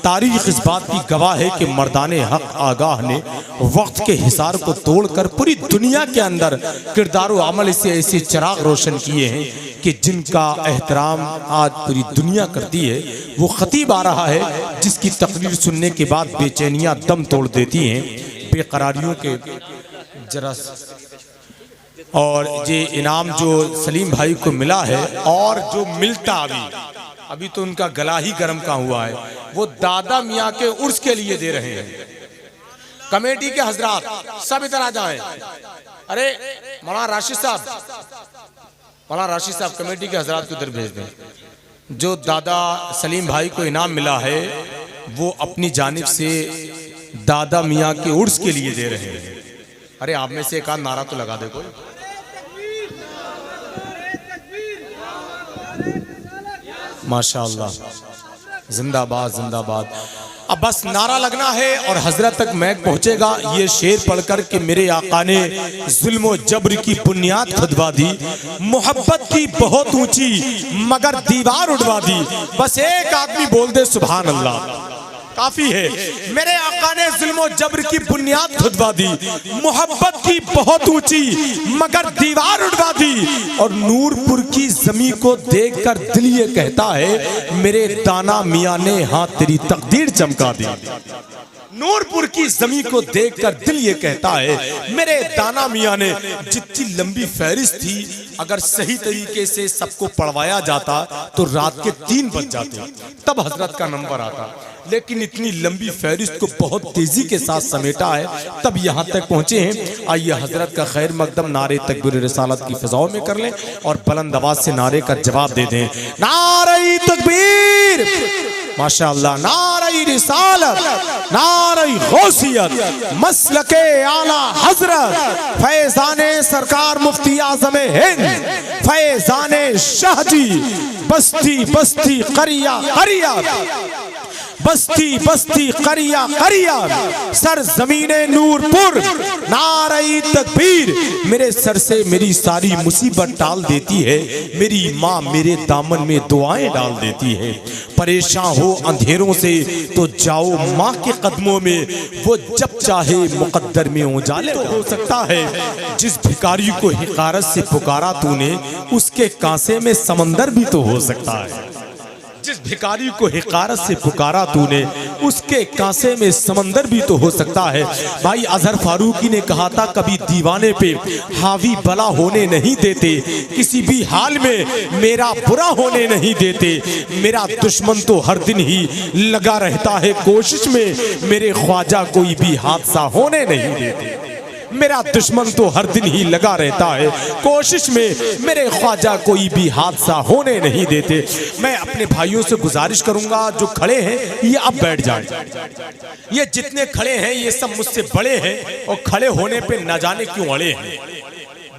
तारीख इस बात की गवाह है कि मर्दाने हक आगाह ने वक्त के हिसार को तोड़कर पूरी दुनिया के अंदर किरदार व अमल से ऐसे चिराग रोशन किए हैं कि जिनका एहतराम आज पूरी दुनिया करती है। वो खतीब आ रहा है जिसकी तकरीर सुनने के बाद बेचैनियां दम तोड़ देती हैं, बेकरारियों के जरा। और ये इनाम जो सलीम भाई को मिला है और जो मिलता अभी तो उनका गला ही गर्म का हुआ है, वो दादा मियाँ के उर्स के लिए दे रहे हैं। कमेटी के हजरात सब इधर आ जाएं। अरे मौलाना राशिद साहब कमेटी के हजरात को इधर भेज दें। जो दादा सलीम भाई को इनाम मिला है वो अपनी जानिब से दादा मियाँ के उर्स के लिए दे रहे हैं। अरे आप में से एक आध नारा तो लगा दे कोई। माशाअल्लाह, जिंदाबाद जिंदाबाद। अब बस नारा लगना है और हजरत तक मैक पहुंचेगा। ये शेर पढ़कर कि मेरे आका ने जुल्म जबर की बुनियाद खुदवा दी, मोहब्बत की बहुत ऊंची मगर दीवार उड़वा दी। बस एक आदमी बोल दे सुभान अल्लाह, काफी है। मेरे आका ने जुल्म जबर की बुनियाद खुदवा दी, मोहब्बत की बहुत ऊंची मगर दीवार उड़वा दी। और नूरपुर की जमी को देखकर दिल ये कहता है मेरे दाना मियाँ ने हाँ तेरी तकदीर चमका दी। नूरपुर की जमी को देखकर दिल ये कहता है मेरे दाना मियाँ ने। जितनी लंबी फहरिस्त थी, अगर सही तरीके से सबको पढ़वाया जाता तो रात के 3 बज जाते, तब हजरत का नंबर आता। लेकिन इतनी लंबी फहरिस्त को बहुत तेजी के साथ समेटा है, तब यहाँ तक पहुँचे हैं। आइए हजरत का खैर मकदम नारे तकबीर रिसालत की फिजाओं में कर लें और बुलंद आवाज से नारे का जवाब दे दें। नारे तकबीर, माशाअल्लाह, नारे रिसालत, नारे गौसियत, मसलके आला हजरत फैजाने सरकार मुफ्ती आज़म हिंद फैजाने शाहजी बस्ती बस्ती करिया करिया बस्ती बस्ती करिया करिया सर जमीने नूरपुर। नारे तकबीर मेरे सर से मेरी सारी मुसीबत टाल देती है, मेरी माँ मेरे दामन में दुआएं डाल देती है। परेशान हो अंधेरों से तो जाओ माँ के कदमों में, वो जब चाहे मुकद्दर में उजाले हो सकता है। जिस भिखारी को हिकारत से पुकारा तूने, उसके कांसे में समंदर भी तो हो सकता है। जिस भिखारी को हिकारत से पुकारा तूने, उसके कांसे में समंदर भी तो हो सकता है। भाई अजहर फारूकी ने कहा था कभी दीवाने पे हावी भला होने नहीं देते, किसी भी हाल में मेरा बुरा होने नहीं देते। मेरा दुश्मन तो हर दिन ही लगा रहता है कोशिश में, मेरे ख्वाजा कोई भी हादसा होने नहीं देते। मेरा दुश्मन तो हर दिन ही लगा रहता है कोशिश में, मेरे ख्वाजा कोई भी हादसा होने नहीं देते। मैं अपने भाइयों से गुजारिश करूंगा जो खड़े हैं ये अब बैठ जाएं। ये जितने खड़े हैं ये सब मुझसे बड़े हैं और खड़े होने पे न जाने क्यों अड़े हैं,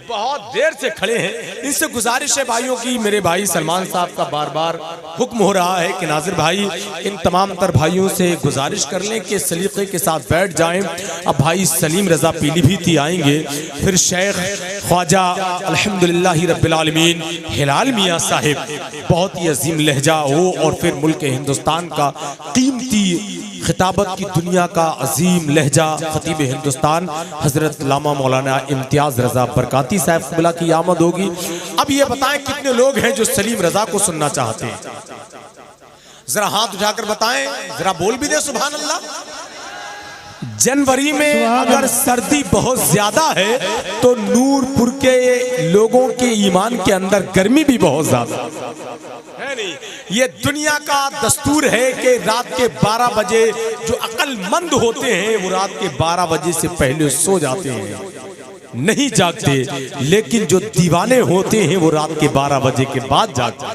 बहुत देर से खड़े हैं। इनसे गुजारिश है भाइयों की, मेरे भाई सलमान साहब का बार बार हुक्म हो रहा है कि नाजिर भाई इन तमाम तर भाइयों से गुजारिश कर लें कि सलीके के साथ बैठ जाएं। अब भाई सलीम रजा पीलीभीत आएंगे, फिर शेख ख्वाजा अल्हम्दुलिल्लाह रब्बिल आलमीन हिलाल मियाँ साहिब, बहुत ही अजीम लहजा हो, और फिर मुल्क हिंदुस्तान का कीमती खिताबत की दुनिया का अजीम लहजा खतीब हिंदुस्तान हजरत लामा मौलाना इम्तियाज रजा बरकाती साहब क़िबला की आमद होगी। अब ये बताएं कितने लोग हैं जो सलीम रजा को सुनना चाहते हैं, जरा हाथ उठाकर बताएं, जरा बोल भी दे सुभान अल्लाह। जनवरी में अगर सर्दी बहुत ज्यादा है तो नूरपुर के लोगों के ईमान के अंदर गर्मी भी बहुत ज्यादा है। नहीं, ये दुनिया का दस्तूर है कि रात के 12 बजे जो अक्लमंद होते हैं वो रात के 12 बजे से पहले सो जाते हैं, नहीं जागते। लेकिन जो दीवाने होते हैं वो रात के 12 बजे के बाद जागते हैं।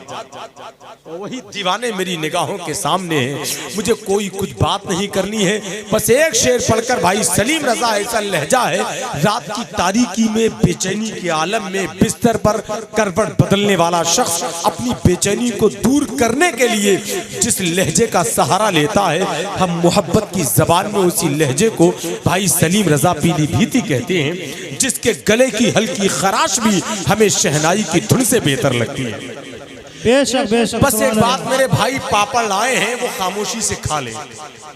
वही दीवाने मेरी निगाहों के सामने हैं, मुझे कोई कुछ बात नहीं करनी है, बस एक शेर पढ़कर भाई सलीम रजा ऐसा लहजा है, रात की तारीकी में बेचैनी के आलम में बिस्तर पर करवट बदलने वाला शख्स अपनी बेचैनी को दूर करने के लिए जिस लहजे का सहारा लेता है, हम मोहब्बत की जबान में उसी लहजे को भाई सलीम रजा पीलीभीत कहते हैं, जिसके गले की हल्की खराश भी हमें शहनाई की धुन से बेहतर लगती है। बेशक बेशक। बस एक बात मेरे भाई, पापड़ लाए हैं वो खामोशी से खा ले,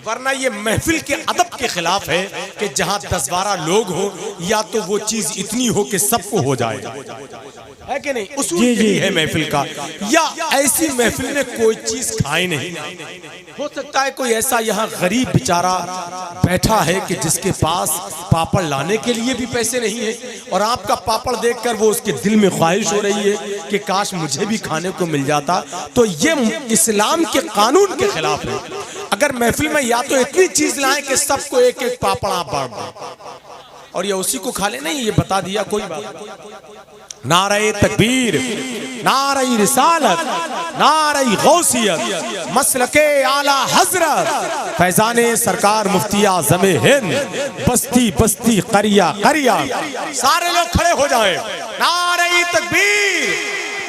वरना ये महफिल के अदब के खिलाफ है कि जहां 10-12 लोग हो या तो वो चीज इतनी हो कि सबको हो जाए, है कि नहीं? उसूल यही है महफिल का। या ऐसी महफिल में कोई चीज खाए नहीं। हो सकता है कोई ऐसा यहाँ गरीब बेचारा बैठा है कि जिसके पास पापड़ लाने के लिए भी पैसे नहीं है, और आपका पापड़ देखकर वो उसके दिल में ख्वाहिश हो रही है कि काश मुझे भी खाने को मिल जाता। तो ये इस्लाम के कानून के खिलाफ है। अगर महफिल में या तो इतनी चीज लाएं कि सबको एक एक पापड़ आप बांट दें और ये उसी को खा ले, नहीं, ये बता दिया कोई बात। नारे तकबीर, नारे रिसालत, नारे गौसियत, मसलके आला हजरत, फैजाने सरकार मुफ्ती आज़म हिंद, बस्ती बस्ती करिया करिया, सारे लोग खड़े हो जाएं। नारे तकबीर,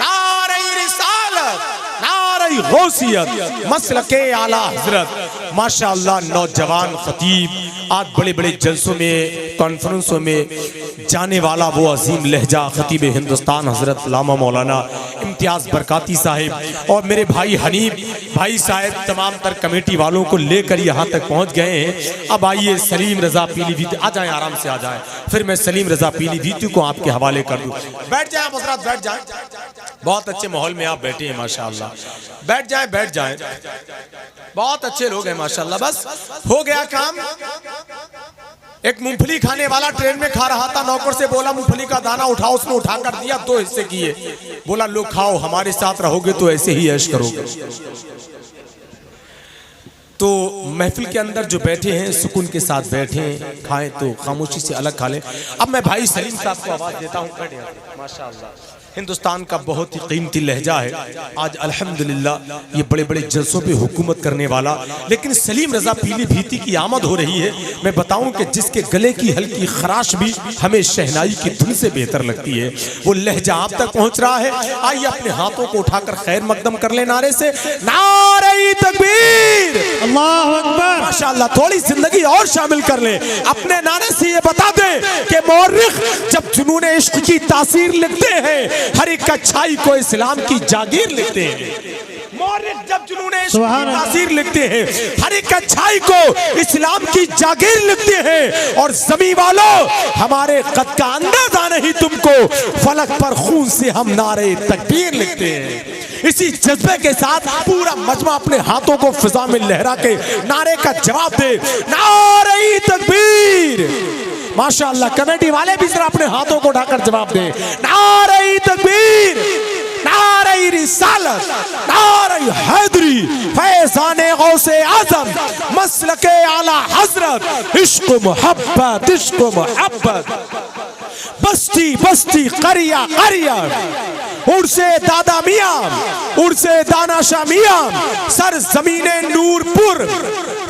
नारे रिसालत, नारे गौसियत, मसलके आला हजरत। माशाअल्लाह नौजवान खतीब आज बड़े बड़े जलसों में, कॉन्फ्रेंसों में जाने वाला वो अजीम लहजा खतीब हिंदुस्तान हजरत लामा मौलाना इम्तियाज बरकाती साहिब और मेरे भाई हनीफ भाई साहब तमाम तर कमेटी वालों को लेकर यहाँ तक पहुँच गए हैं। अब आइए सलीम रजा पीलीभीत, आ जाएं, आराम से आ जाएं, फिर मैं सलीम रजा पीलीभीत को आपके हवाले कर दूँ। बैठ जाएं हजरात, बैठ जाएं, बहुत अच्छे माहौल में आप बैठे हैं माशाअल्लाह। बैठ जाएं, बैठ जाएं, बहुत अच्छे लोग हैं माशाअल्लाह। बस हो गया काम। एक मूंगफली खाने वाला ट्रेन में खा रहा था, नौकर से बोला मूंगफली का दाना उठाओ, उसने उठाकर दिया, 2 हिस्से किए, बोला लो खाओ, हमारे साथ रहोगे तो ऐसे ही ऐश करोगे। तो महफिल के अंदर जो बैठे हैं सुकून के साथ बैठे, खाएं तो खामोशी से अलग खा लें। अब मैं भाई सलीम साहब को आवाज देता हूँ। माशाअल्लाह हिंदुस्तान का बहुत ही कीमती लहजा है आज अल्हम्दुलिल्लाह, ये बड़े बड़े जलसों पे हुकूमत करने वाला। लेकिन सलीम रजा पीलीभीती की आमद हो रही है। मैं बताऊं कि जिसके गले की हल्की खराश भी हमें शहनाई की धुन से बेहतर लगती है, वो लहजा आप तक पहुंच रहा है। आइए अपने हाथों को उठाकर खैर मकदम कर ले नारे से, नारे तकबीर, अल्लाहु अकबर। माशाअल्लाह थोड़ी जिंदगी और शामिल कर ले। अपने नारे से ये बता दे कि मौर्रिख जब जुनून इश्क की तासीर लिखते हैं, हर एक अच्छाई को इस्लाम की जागीर लिखते हैं। मौर्रिख जब जुनून इश्क की तासीर लिखते हैं, हर एक अच्छाई को इस्लाम की जागीर लिखते हैं। और ज़मीं वालों, हमारे कद का अंदाजा नहीं तुमको, फलक पर खून से हम नारे तकबीर लिखते हैं। इसी जज्बे के साथ पूरा मजमा अपने हाथों को फिजा में लहरा के नारे का जवाब दे, नारे तकबीर। माशाअल्लाह कमेटी वाले भी जरा अपने हाथों को उठाकर जवाब दे, नारे तकबीर, नारे रिसालत, नारे हैदरी, फैज़ाने गौसे आज़म, मसलके आला हजरत, इश्क मोहब्बत, इश्क मोहब्बत, बस्ती बस्ती करिया करिया, उर्से दादा मियां, उर्से दानाशाह मियां, सर जमीने नूरपुर,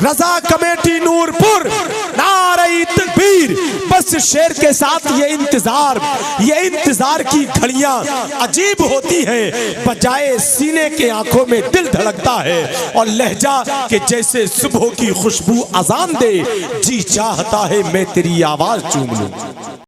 रजा कमेटी नूरपुर, नारे तकबीर। बस शेर के साथ ये इंतजार की घड़ियां अजीब होती हैं, बजाए सीने के आंखों में दिल धड़कता है, और लहजा के जैसे सुबह की खुशबू अजान दे, जी चाहता है मैं तेरी आवाज चूम लूं।